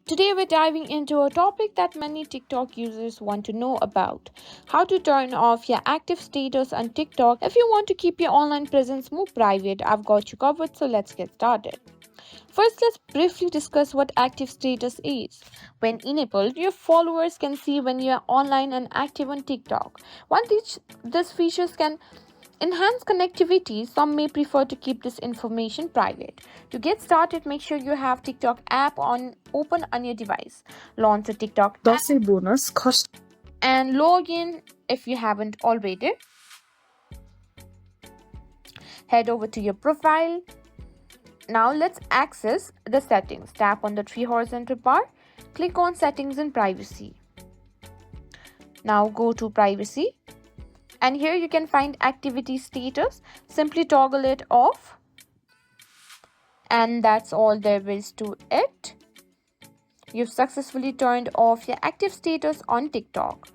Today, we're diving into a topic that many TikTok users want to know about: how to turn off your active status on TikTok. If you want to keep your online presence more private, I've got you covered, so let's get started. First, let's briefly discuss what active status is. When enabled, your followers can see when you are online and active on TikTok. While these features can enhance connectivity, some may prefer to keep this information private. To get started, make sure you have TikTok app open on your device. Launch the TikTok app bonus cost and log in if you haven't already. Head over to your profile. Now let's access the settings. Tap on the three horizontal bar. Click on settings and privacy. Now go to privacy. And here you can find activity status. Simply toggle it off. And that's all there is to it. You've successfully turned off your active status on TikTok.